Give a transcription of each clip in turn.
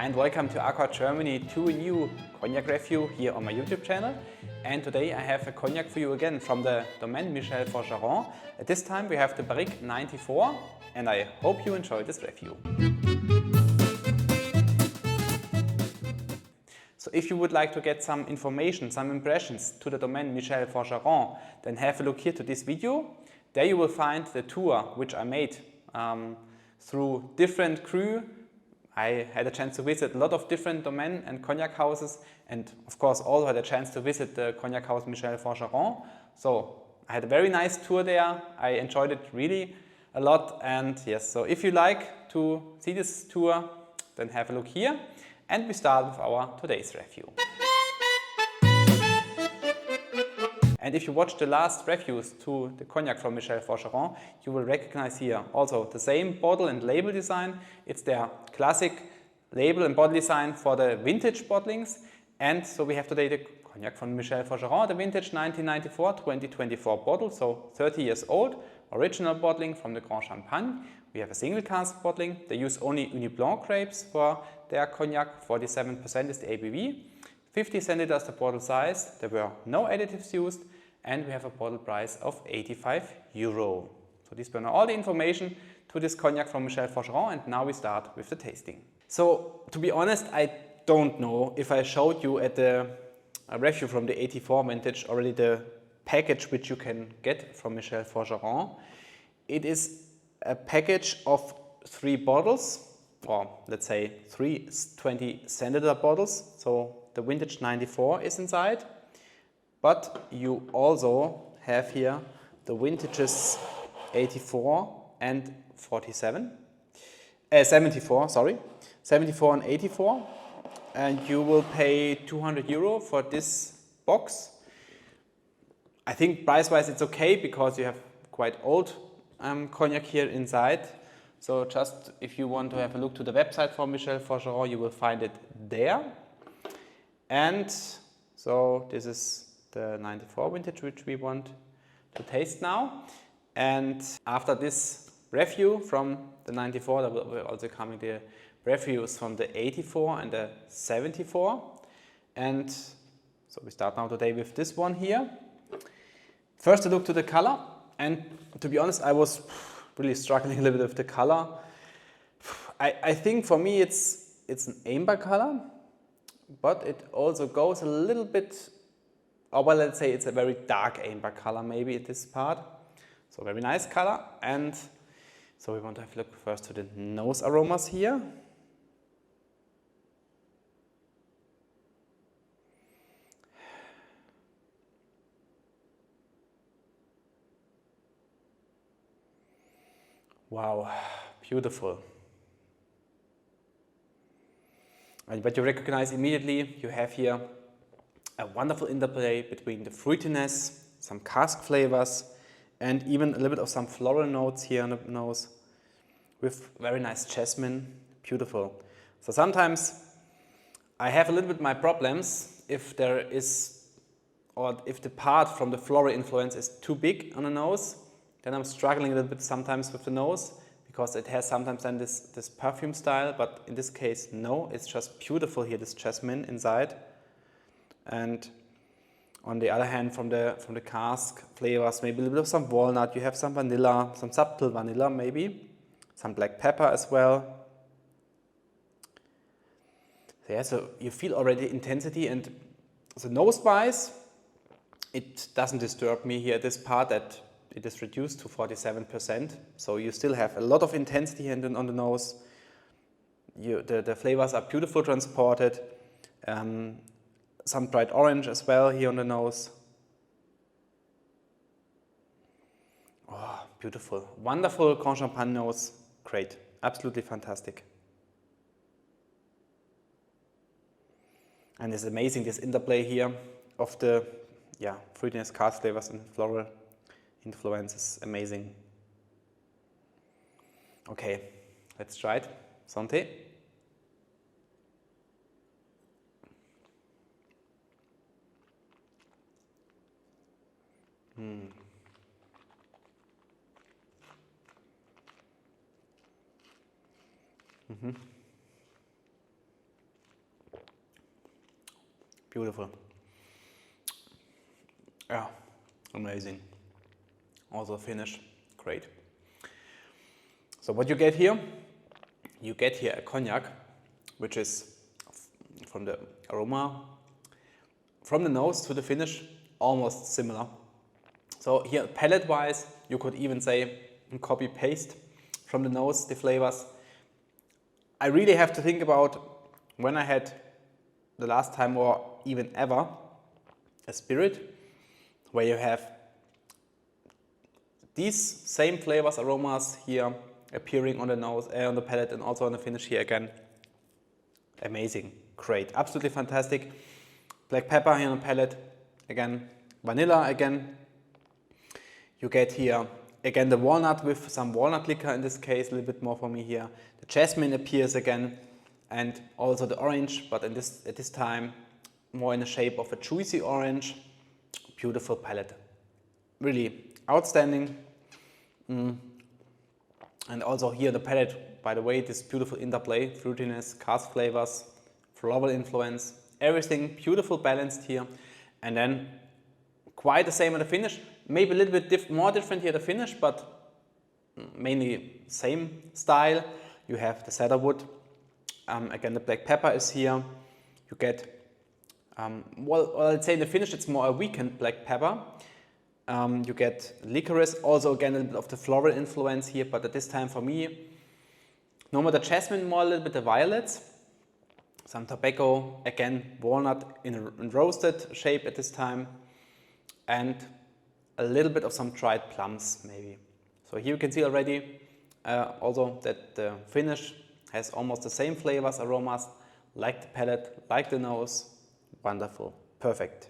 Hi and welcome to ARCORE Germany to a new cognac review here on my YouTube channel. And today I have a cognac for you again from the Domaine MICHEL FORGERON. At this time we have the Barrique 94 and I hope you enjoy this review. So if you would like to get some information, some impressions to the Domaine MICHEL FORGERON, then have a look here to this video. There you will find the tour which I made through different crew. I had a chance to visit a lot of different Domaine and cognac houses, and of course also had a chance to visit the cognac house MICHEL FORGERON. So I had a very nice tour there. I enjoyed it really a lot, and yes, so if you like to see this tour, then have a look here. And we start with our today's review. And if you watch the last reviews to the cognac from MICHEL FORGERON, you will recognize here also the same bottle and label design. It's their classic label and bottle design for the vintage bottlings. And so we have today the cognac from MICHEL FORGERON, the vintage 1994-2024 bottle, so 30 years old, original bottling from the Grand Champagne. We have a single cask bottling. They use only Ugni Blanc grapes for their cognac. 47% is the ABV. 50 centiliters the bottle size. There were no additives used, and we have a bottle price of €85. So these were now all the information to this cognac from MICHEL FORGERON, and now we start with the tasting. So to be honest, I don't know if I showed you at the review from the 84 vintage already the package which you can get from MICHEL FORGERON. It is a package of 3 bottles, or let's say 3 20 centiliter bottles. So the vintage 94 is inside, but you also have here the vintages 84 and 74, sorry, 74 and 84, and you will pay €200 for this box. I think price-wise it's okay because you have quite old cognac here inside. So just if you want to have a look to the website for MICHEL FORGERON, you will find it there. And so this is the 94 vintage which we want to taste now. And after this review from the 94, there will also come the reviews from the 84 and the 74. And so we start now today with this one here. First a look to the color. And to be honest, I was really struggling a little bit with the color. I think for me it's an amber color, but it also goes a little bit, or well, let's say it's a very dark amber color maybe at this part. So very nice color. And so we want to have a look first to the nose aromas here. Wow, beautiful. And what you recognize immediately, you have here a wonderful interplay between the fruitiness, some cask flavors, and even a little bit of some floral notes here on the nose with very nice jasmine. Beautiful. So sometimes I have a little bit my problems if there is, or if the part from the floral influence is too big on the nose. Then I'm struggling a little bit sometimes with the nose because it has sometimes then this perfume style, but in this case, no, it's just beautiful here, this jasmine inside. And on the other hand, from the cask flavors, maybe a little bit of some walnut, you have some vanilla, some subtle vanilla maybe, some black pepper as well. So yeah, so you feel already intensity, and the nose-wise, it doesn't disturb me here, this part that it is reduced to 47%, so you still have a lot of intensity on the nose. The flavors are beautiful transported. Some bright orange as well here on the nose. Oh, beautiful. Wonderful Grand Champagne nose. Great. Absolutely fantastic. And it's amazing, this interplay here of the fruitiness, cask flavors and floral influence is amazing. Okay, let's try it. Santé. Beautiful. Yeah, amazing. Also finish, great. So what you get here? You get here a cognac, which is from the aroma, from the nose to the finish, almost similar. So here, palate-wise, you could even say copy-paste from the nose, the flavors. I really have to think about when I had the last time or even ever a spirit where you have these same flavors, aromas here appearing on the nose, on the palate, and also on the finish here again. Amazing, great, absolutely fantastic. Black pepper here on the palate, again, vanilla again. You get here again the walnut with some walnut liquor in this case, a little bit more for me here. The jasmine appears again, and also the orange, but at this time more in the shape of a juicy orange. Beautiful palate, really outstanding. And also here the palate, by the way, this beautiful interplay, fruitiness, cask flavors, floral influence, everything beautiful balanced here. And then quite the same at the finish, maybe a little bit more different here at the finish, but mainly same style. You have the cedar wood, again the black pepper is here. You get, well, I'd say in the finish it's more a weakened black pepper. You get licorice, also again a little bit of the floral influence here, but at this time for me, no more the jasmine, more a little bit the violets. Some tobacco, again walnut in roasted shape at this time, and a little bit of some dried plums maybe. So here you can see already also that the finish has almost the same flavors, aromas, like the palate, like the nose. Wonderful, perfect.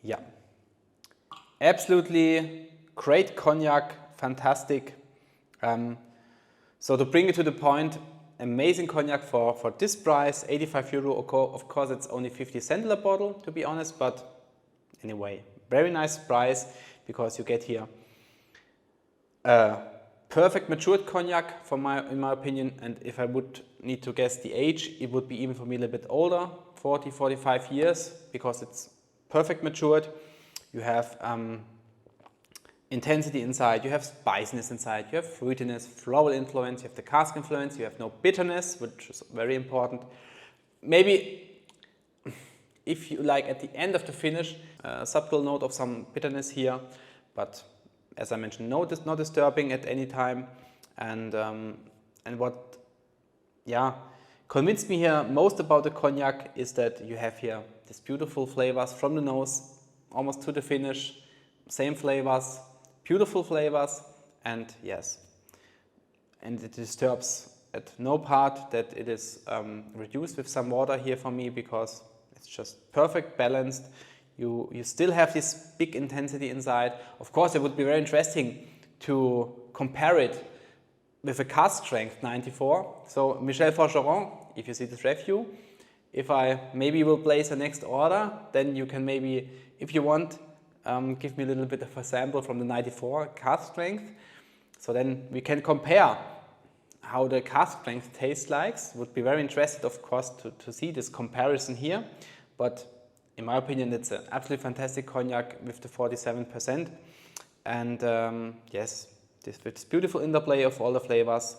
Yeah, absolutely great cognac, fantastic. So to bring it to the point, amazing cognac for this price, 85 euro. Of course, it's only 50 cent a bottle, to be honest, but anyway, very nice price because you get here a perfect matured cognac in my opinion. And if I would need to guess the age, it would be even for me a little bit older, 40, 45 years, because it's perfect matured. You have intensity inside, you have spiciness inside, you have fruitiness, floral influence, you have the cask influence, you have no bitterness, which is very important. Maybe if you like at the end of the finish, a subtle note of some bitterness here, but as I mentioned, not disturbing at any time. And what convinced me here most about the cognac is that you have here these beautiful flavors from the nose almost to the finish, same flavors, beautiful flavors, and yes, and it disturbs at no part that it is reduced with some water here for me, because it's just perfect balanced. You still have this big intensity inside. Of course, it would be very interesting to compare it with a cask strength 94. So Michel Forgeron, if you see this review, if I maybe will place a next order, then you can maybe, if you want, give me a little bit of a sample from the 94 cask strength. So then we can compare how the cask strength tastes like. Would be very interested, of course, to see this comparison here. But in my opinion, it's an absolutely fantastic cognac with the 47%. And yes, this beautiful interplay of all the flavors.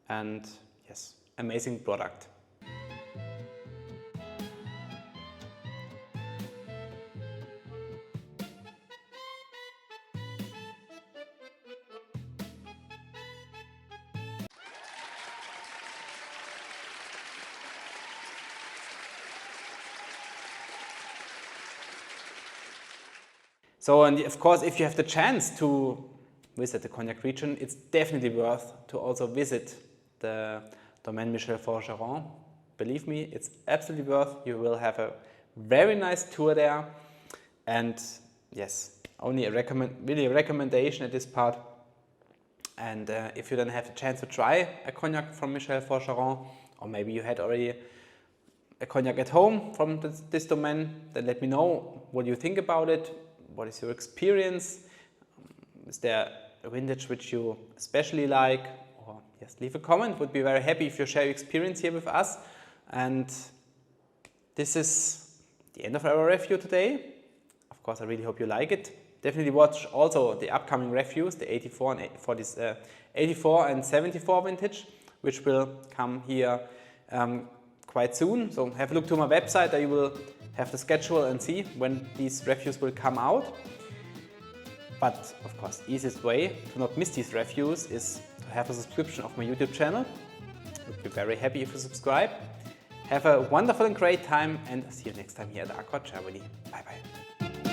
And yes, amazing product. So, and of course, if you have the chance to visit the Cognac region, it's definitely worth to also visit the Domaine Michel Forgeron. Believe me, it's absolutely worth. You will have a very nice tour there. And yes, only a recommendation at this part. And if you then have the chance to try a cognac from Michel Forgeron, or maybe you had already a cognac at home from this domain, then let me know what you think about it. What is your experience? Is there a vintage which you especially like? Or yes, leave a comment. Would be very happy if you share your experience here with us. And this is the end of our review today. Of course, I really hope you like it. Definitely watch also the upcoming reviews, the 84 and 74 vintage, which will come here quite soon. So have a look to my website, there you will have the schedule and see when these reviews will come out. But of course, easiest way to not miss these reviews is to have a subscription of my YouTube channel. I would be very happy if you subscribe. Have a wonderful and great time, and see you next time here at ARCORE Germany. Bye bye.